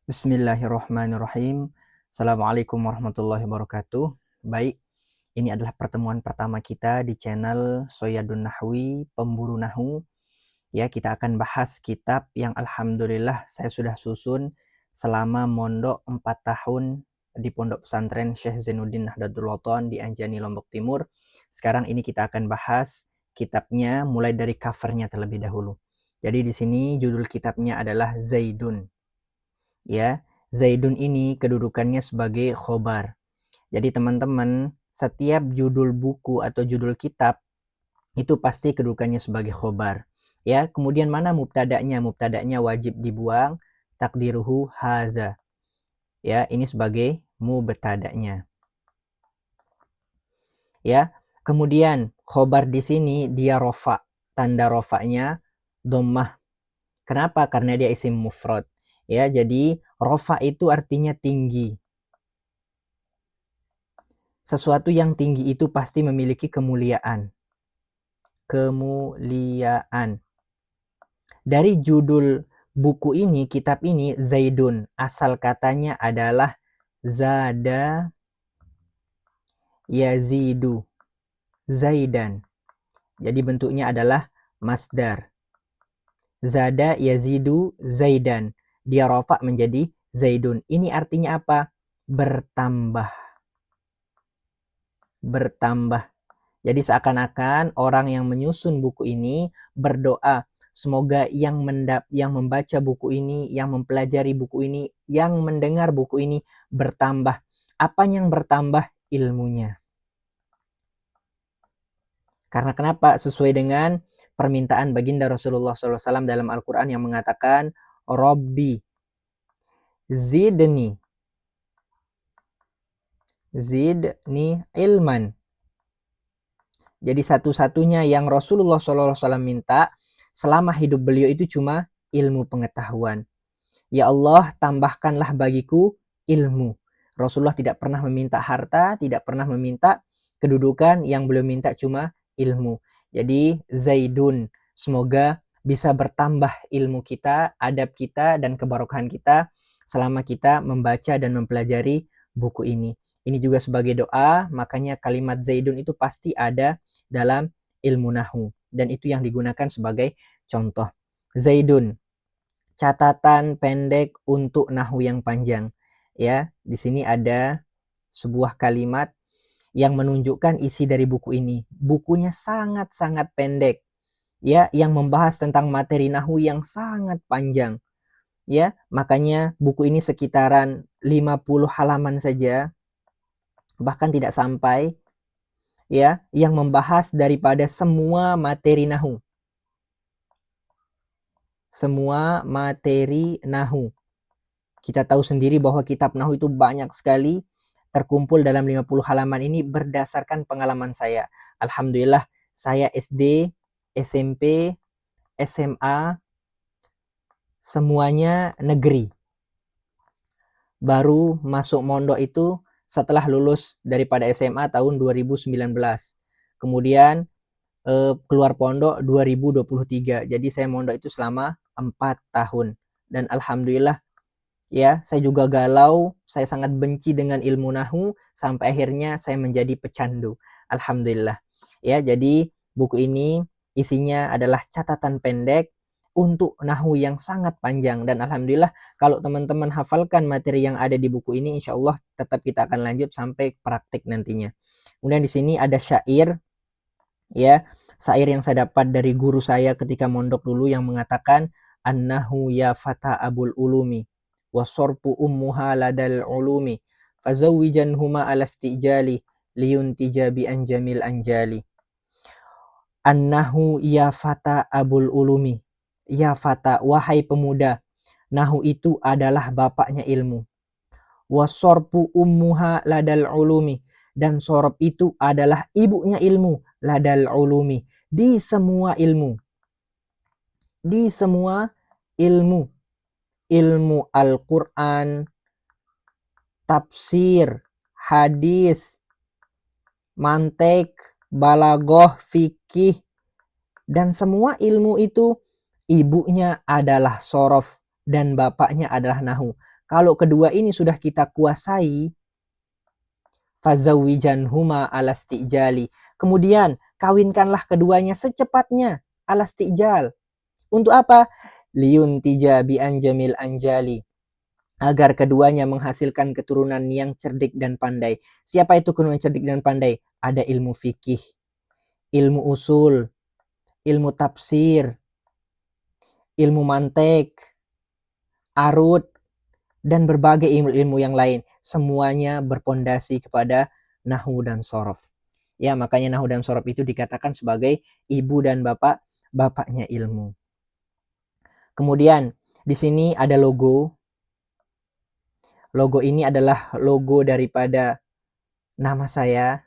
Bismillahirrahmanirrahim. Assalamualaikum warahmatullahi wabarakatuh. Baik, ini adalah pertemuan pertama kita di channel Soyadun Nahwi, Pemburu Nahu. Ya, kita akan bahas kitab yang alhamdulillah saya sudah susun selama mondok 4 tahun di Pondok Pesantren Syekh Zainuddin Nahdlatul Ulama di Anjani, Lombok Timur. Sekarang ini kita akan bahas kitabnya mulai dari covernya terlebih dahulu. Jadi di sini judul kitabnya adalah Zaidun. Ya, Zaidun ini kedudukannya sebagai khobar. Jadi teman-teman, setiap judul buku atau judul kitab itu pasti kedudukannya sebagai khobar. Ya, kemudian mana mubtada'nya? Mubtada'nya wajib dibuang, takdiruhu haza. Ya, ini sebagai mubtada'nya. Ya, kemudian khobar di sini dia rofa, tanda rofanya dhammah. Kenapa? Karena dia isim mufrad. Ya, jadi rofa itu artinya tinggi. Sesuatu yang tinggi itu pasti memiliki kemuliaan. Kemuliaan. Dari judul buku ini, kitab ini, Zaidun. Asal katanya adalah Zada Yazidu. Zaidan. Jadi bentuknya adalah masdar. Zada Yazidu Zaidan. Dia rofa menjadi Zaidun. Ini artinya apa? Bertambah. Bertambah. Jadi seakan-akan orang yang menyusun buku ini berdoa, semoga yang membaca buku ini, yang mempelajari buku ini, yang mendengar buku ini bertambah. Apa yang bertambah? Ilmunya. Karena kenapa? Sesuai dengan permintaan baginda Rasulullah SAW dalam Al-Quran yang mengatakan, Rabbi zidni ilman. Jadi satu-satunya yang Rasulullah SAW minta selama hidup beliau itu cuma ilmu pengetahuan. Ya Allah, tambahkanlah bagiku ilmu. Rasulullah tidak pernah meminta harta, tidak pernah meminta kedudukan, yang beliau minta cuma ilmu. Jadi Zaidun, semoga bisa bertambah ilmu kita, adab kita, dan kebarokahan kita selama kita membaca dan mempelajari buku ini. Ini juga sebagai doa, makanya kalimat Zaidun itu pasti ada dalam ilmu nahu, dan itu yang digunakan sebagai contoh. Zaidun, catatan pendek untuk nahu yang panjang. Ya, di sini ada sebuah kalimat yang menunjukkan isi dari buku ini. Bukunya sangat-sangat pendek, ya, yang membahas tentang materi nahu yang sangat panjang. Ya, makanya buku ini sekitaran 50 halaman saja, bahkan tidak sampai, ya, yang membahas daripada semua materi nahu. Semua materi nahu. Kita tahu sendiri bahwa kitab nahu itu banyak sekali, terkumpul dalam 50 halaman ini berdasarkan pengalaman saya. Alhamdulillah, saya SD, SMP, SMA, semuanya negeri. Baru masuk mondok itu setelah lulus daripada SMA tahun 2019. Kemudian keluar pondok 2023. Jadi saya mondok itu selama 4 tahun. Dan alhamdulillah, ya, saya juga galau, saya sangat benci dengan ilmu nahu sampai akhirnya saya menjadi pecandu. Alhamdulillah. Ya, jadi buku ini isinya adalah catatan pendek untuk nahu yang sangat panjang, dan alhamdulillah kalau teman-teman hafalkan materi yang ada di buku ini, insya Allah tetap kita akan lanjut sampai praktik nantinya. Kemudian di sini ada syair, ya, syair yang saya dapat dari guru saya ketika mondok dulu yang mengatakan, annahu ya fata abul ulumi wasorpu ummuha ladal ulumi fazawwijanhuma ala istijali liyuntija bi anjamil anjali. Annahu ya fata abul ulumi, ya fata, wahai pemuda, nahu itu adalah bapaknya ilmu. Wasorpu ummuha ladal ulumi, dan sorob itu adalah ibunya ilmu, ladal ulumi, di semua ilmu. Di semua ilmu. Ilmu Al-Quran, tafsir, hadis, mantek, balagoh, fikih, dan semua ilmu itu ibunya adalah sorof dan bapaknya adalah nahu. Kalau kedua ini sudah kita kuasai, fazawijanhuma alastijali. Kemudian kawinkanlah keduanya secepatnya, alastijal. Untuk apa? Liyuntija bi anjamil anjali. Agar keduanya menghasilkan keturunan yang cerdik dan pandai. Siapa itu keturunan cerdik dan pandai? Ada ilmu fikih, ilmu usul, ilmu tafsir, ilmu mantek, arut, dan berbagai ilmu-ilmu yang lain. Semuanya berpondasi kepada nahwu dan sorof. Ya, makanya nahwu dan sorof itu dikatakan sebagai ibu dan bapaknya ilmu. Kemudian di sini ada logo. Logo ini adalah logo daripada nama saya,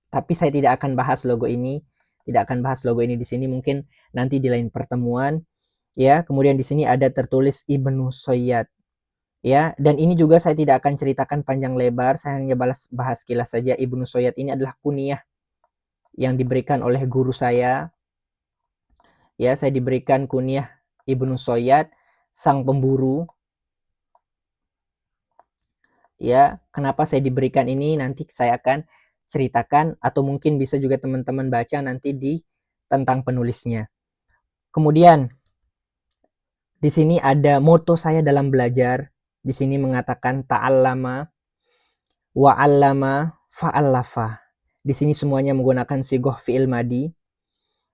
tapi saya tidak akan bahas logo ini. Tidak akan bahas logo ini di sini, mungkin nanti di lain pertemuan. Ya, kemudian di sini ada tertulis Ibnu Soyyad. Ya, dan ini juga saya tidak akan ceritakan panjang lebar, saya hanya bahas kilas saja. Ibnu Soyyad ini adalah kunyah yang diberikan oleh guru saya. Ya, saya diberikan kunyah Ibnu Soyyad, sang pemburu. Ya, kenapa saya diberikan ini nanti saya akan ceritakan, atau mungkin bisa juga teman-teman baca nanti di tentang penulisnya. Kemudian di sini ada moto saya dalam belajar. Di sini mengatakan ta'allama wa 'allama fa'allafa. Di sini semuanya menggunakan sigoh fi'il madi.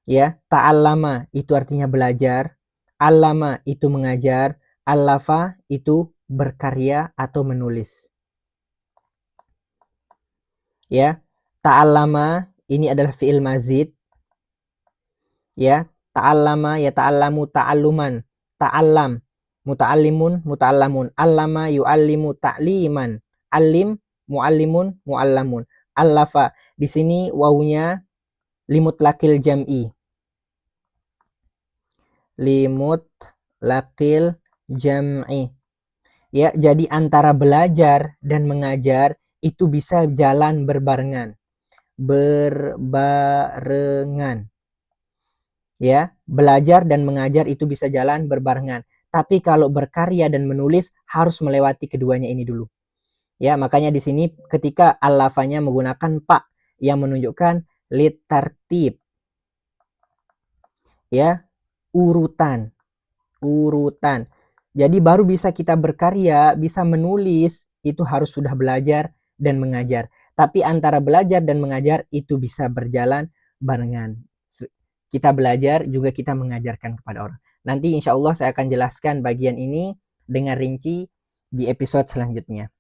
Ya, ta'allama itu artinya belajar, 'allama itu mengajar, allafa itu berkarya atau menulis. Ya, ta'allama ini adalah fi'il mazid. Ya, ta'allama ya ta'allamu ta'alluman, ta'allam muta'allimun muta'allamun, allama yu'allimu ta'liman, alim mu'allimun mu'allamun, allafa di sini wawunya limut lakil jam'i, limut lakil jam'i. Ya, jadi antara belajar dan mengajar itu bisa jalan berbarengan. Ya, belajar dan mengajar itu bisa jalan berbarengan. Tapi kalau berkarya dan menulis harus melewati keduanya ini dulu. Ya, makanya di sini ketika alafanya menggunakan pa yang menunjukkan litartib. Ya, urutan. Jadi baru bisa kita berkarya, bisa menulis, itu harus sudah belajar dan mengajar. Tapi antara belajar dan mengajar itu bisa berjalan barengan. Kita belajar juga kita mengajarkan kepada orang. Nanti insya Allah saya akan jelaskan bagian ini dengan rinci di episode selanjutnya.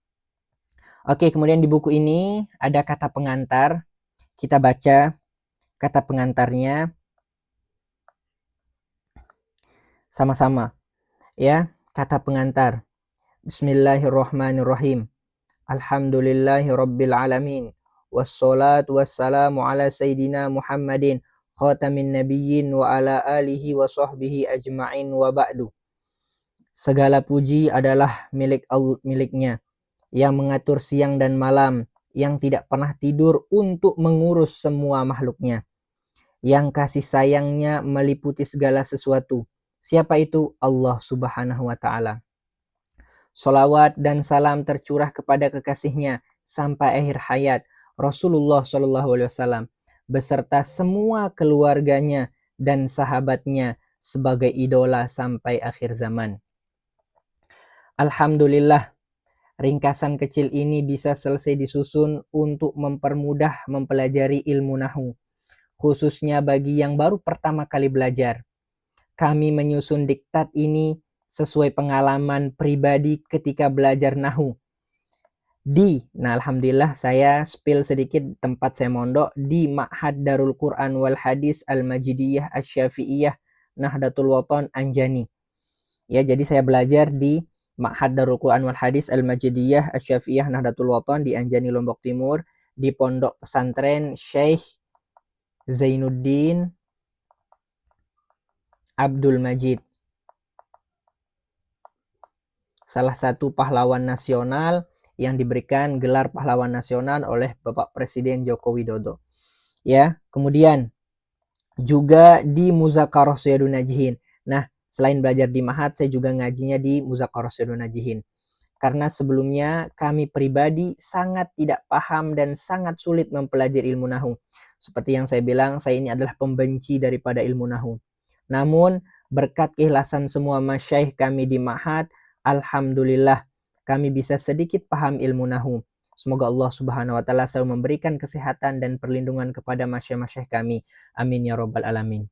Oke, kemudian di buku ini ada kata pengantar. Kita baca kata pengantarnya sama-sama. Ya, kata pengantar. Bismillahirrahmanirrahim. Alhamdulillahi rabbil alamin. Wassalatu wassalamu ala sayyidina Muhammadin khatamin nabiyyin wa ala alihi wa sahbihi ajma'in wa ba'du. Segala puji adalah miliknya yang mengatur siang dan malam, yang tidak pernah tidur untuk mengurus semua makhluknya, yang kasih sayangnya meliputi segala sesuatu. Siapa itu? Allah Subhanahu wa ta'ala. Salawat dan salam tercurah kepada kekasihnya sampai akhir hayat, Rasulullah SAW, beserta semua keluarganya dan sahabatnya sebagai idola sampai akhir zaman. Alhamdulillah, ringkasan kecil ini bisa selesai disusun untuk mempermudah mempelajari ilmu nahwu, khususnya bagi yang baru pertama kali belajar. Kami menyusun diktat ini sesuai pengalaman pribadi ketika belajar nahwu. Alhamdulillah saya spill sedikit tempat saya mondok di Ma'had Darul Quran wal Hadis Al-Majidiyah Asy-Syafi'iyah Nahdlatul Wathon Anjani. Ya, jadi saya belajar di Ma'had Darul Quran wal Hadis Al-Majidiyah Asy-Syafi'iyah Nahdlatul Wathon di Anjani Lombok Timur, di Pondok Pesantren Syekh Zainuddin Abdul Majid, salah satu pahlawan nasional yang diberikan gelar pahlawan nasional oleh Bapak Presiden Joko Widodo. Ya, kemudian juga di Muzakarah Syahdun Najihin. Nah, selain belajar di Mahat, saya juga ngajinya di Muzakarah Syahdun Najihin. karena sebelumnya kami pribadi sangat tidak paham dan sangat sulit mempelajari ilmu nahu. Seperti yang saya bilang, saya ini adalah pembenci daripada ilmu nahu. Namun, berkat keikhlasan semua masyaikh kami di Ma'had, alhamdulillah kami bisa sedikit paham ilmu nahu. Semoga Allah Subhanahu wa taala selalu memberikan kesehatan dan perlindungan kepada masyaikh-masyaikh kami. Amin ya rabbal alamin.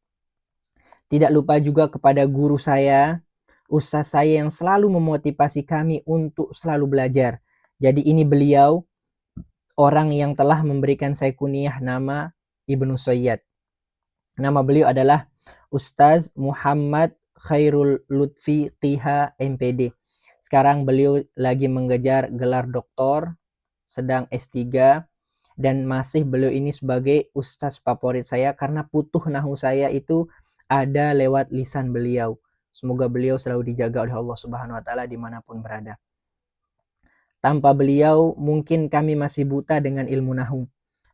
Tidak lupa juga kepada guru saya, ustaz saya yang selalu memotivasi kami untuk selalu belajar. Jadi ini beliau orang yang telah memberikan saya kunyah nama Ibnu Sayyad. Nama beliau adalah Ustaz Muhammad Khairul Lutfi Tiha MPD. Sekarang beliau lagi mengejar gelar doktor, sedang S3, dan masih beliau ini sebagai ustaz favorit saya karena putuh nahu saya itu ada lewat lisan beliau. Semoga beliau selalu dijaga oleh Allah Subhanahu wa taala dimanapun berada. Tanpa beliau mungkin kami masih buta dengan ilmu nahu.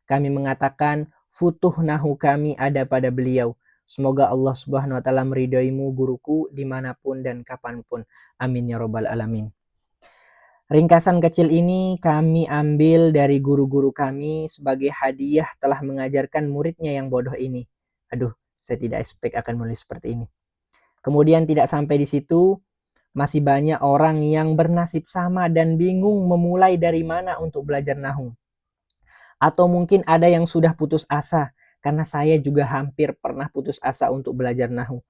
Kami mengatakan futuh nahu kami ada pada beliau. Semoga Allah Subhanahu wa taala meridhoimu guruku dimanapun dan kapanpun. Amin ya rabbal alamin. Ringkasan kecil ini kami ambil dari guru-guru kami sebagai hadiah telah mengajarkan muridnya yang bodoh ini. Aduh, saya tidak expect akan menulis seperti ini. Kemudian tidak sampai di situ, masih banyak orang yang bernasib sama dan bingung memulai dari mana untuk belajar nahu. Atau mungkin ada yang sudah putus asa, karena saya juga hampir pernah putus asa untuk belajar nahu.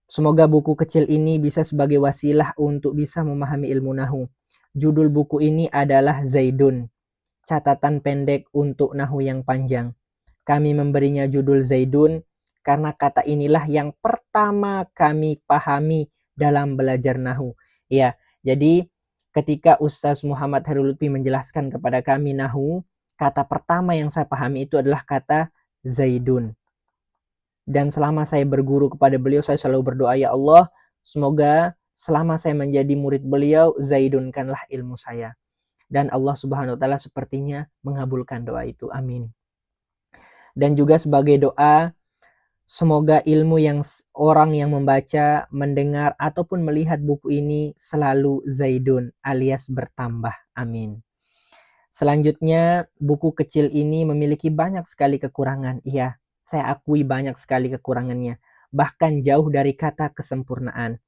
Semoga buku kecil ini bisa sebagai wasilah untuk bisa memahami ilmu nahu. Judul buku ini adalah Zaidun, catatan pendek untuk nahu yang panjang. Kami memberinya judul Zaidun karena kata inilah yang pertama kami pahami dalam belajar nahu. Ya, jadi ketika Ustaz Muhammad Khairul Lutfi menjelaskan kepada kami nahu, kata pertama yang saya pahami itu adalah kata Zaidun. Dan selama saya berguru kepada beliau, saya selalu berdoa, ya Allah, semoga selama saya menjadi murid beliau, zaidunkanlah ilmu saya. Dan Allah Subhanahu wa taala sepertinya mengabulkan doa itu. Amin. Dan juga sebagai doa, semoga ilmu yang orang yang membaca, mendengar, ataupun melihat buku ini selalu zaidun alias bertambah. Amin. Selanjutnya, buku kecil ini memiliki banyak sekali kekurangan. Iya, saya akui banyak sekali kekurangannya. Bahkan jauh dari kata kesempurnaan.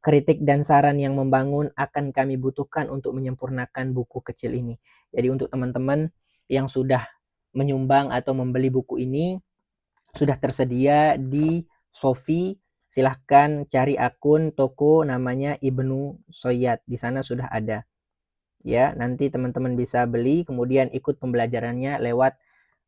Kritik dan saran yang membangun akan kami butuhkan untuk menyempurnakan buku kecil ini. Jadi untuk teman-teman yang sudah menyumbang atau membeli buku ini, sudah tersedia di Shopee. Silahkan cari akun toko namanya Ibnu Sayyad. Di sana sudah ada. Ya, nanti teman-teman bisa beli, kemudian ikut pembelajarannya lewat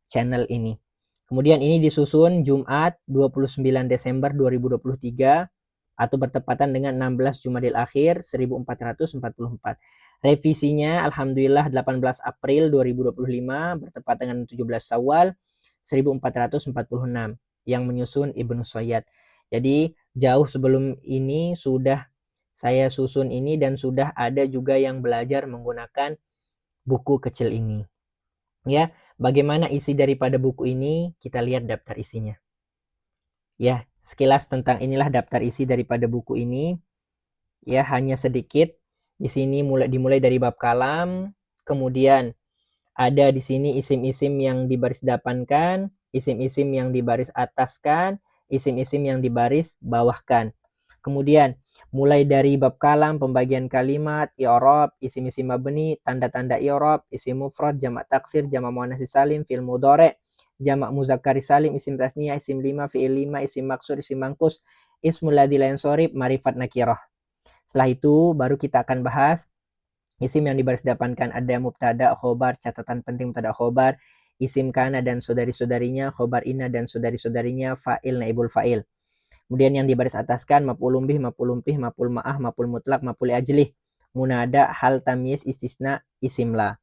channel ini. Kemudian ini disusun Jumat 29 Desember 2023 atau bertepatan dengan 16 Jumadil Akhir 1444. Revisinya alhamdulillah 18 April 2025 bertepatan dengan 17 Syawal 1446 yang menyusun Ibnu Sayyad. Jadi jauh sebelum ini sudah saya susun ini dan sudah ada juga yang belajar menggunakan buku kecil ini. Ya, bagaimana isi daripada buku ini? Kita lihat daftar isinya. Ya, sekilas tentang inilah daftar isi daripada buku ini. Ya, hanya sedikit. Di sini dimulai dari bab kalam, kemudian ada di sini isim-isim yang dibaris depankan, isim-isim yang dibaris ataskan, isim-isim yang dibaris bawahkan. Kemudian mulai dari bab kalam, pembagian kalimat, i'rab, isim-isim mabni, tanda-tanda i'rab, isim mufrad, jamak taksir, jamak muannats salim, fi'il mudhari', jamak muzakkar salim, isim tasniyah, isim lima, fi'il lima, isim maksur, isim mangkus, ismul ladzi la yansharif, ma'rifat nakirah. Setelah itu baru kita akan bahas isim yang dibaris depankan ada mubtada, khobar, catatan penting mubtada khobar, isim kana dan saudari-saudarinya, khobar inna dan saudari-saudarinya, fa'il naibul fa'il. Kemudian yang dibaris ataskan maf'ulun bih, maf'ulun bih, maf'ul ma'ah, maf'ul mutlak, maf'ul ajlih, munada, hal tamyiz, istisna, isim la.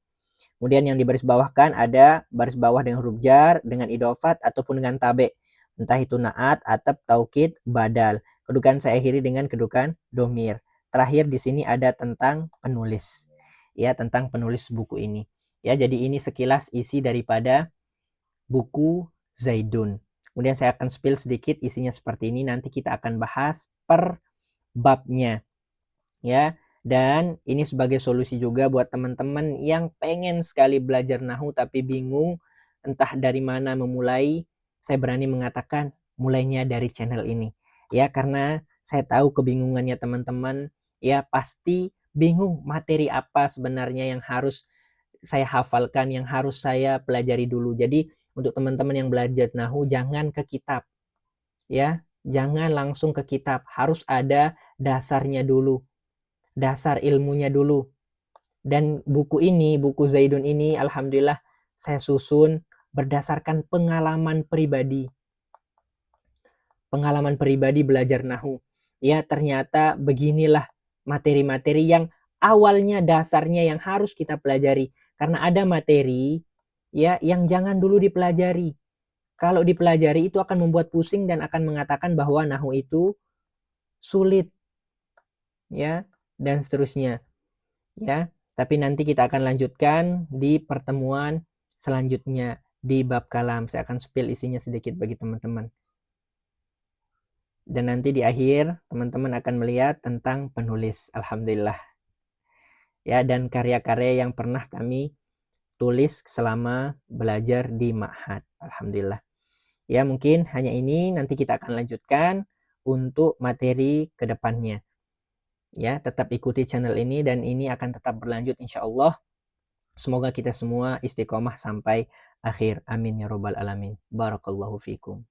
Kemudian yang dibaris bawahkan ada baris bawah dengan huruf jar, dengan idofat ataupun dengan tabe. Entah itu naat, atap, taukid, badal. Kedudukan saya akhiri dengan kedudukan domir. Terakhir di sini ada tentang penulis. Ya, tentang penulis buku ini. Ya, jadi ini sekilas isi daripada buku Zaidun. Kemudian saya akan spill sedikit isinya seperti ini. Nanti kita akan bahas per babnya. Ya, Dan ini sebagai solusi juga buat teman-teman yang pengen sekali belajar nahu tapi bingung entah dari mana memulai. Saya berani mengatakan mulainya dari channel ini. Ya, karena saya tahu kebingungannya teman-teman, ya pasti bingung materi apa sebenarnya yang harus saya hafalkan, yang harus saya pelajari dulu. Jadi untuk teman-teman yang belajar nahu jangan ke kitab. Ya, jangan langsung ke kitab, harus ada dasarnya dulu. Dasar ilmunya dulu. Dan buku ini, buku Zaidun ini alhamdulillah saya susun berdasarkan pengalaman pribadi. Pengalaman pribadi belajar nahu. Ya, ternyata beginilah materi-materi yang awalnya dasarnya yang harus kita pelajari. Karena ada materi ya yang jangan dulu dipelajari. Kalau dipelajari itu akan membuat pusing dan akan mengatakan bahwa nahu itu sulit. Ya, dan seterusnya. Ya, tapi nanti kita akan lanjutkan di pertemuan selanjutnya di bab kalam. Saya akan spill isinya sedikit bagi teman-teman. Dan nanti di akhir teman-teman akan melihat tentang penulis. Alhamdulillah. Ya, dan karya-karya yang pernah kami tulis selama belajar di Ma'had. Alhamdulillah. Ya, mungkin hanya ini, nanti kita akan lanjutkan untuk materi kedepannya. Ya, tetap ikuti channel ini dan ini akan tetap berlanjut insya Allah. Semoga kita semua istiqomah sampai akhir. Amin ya robbal alamin. Barakallahu fikum.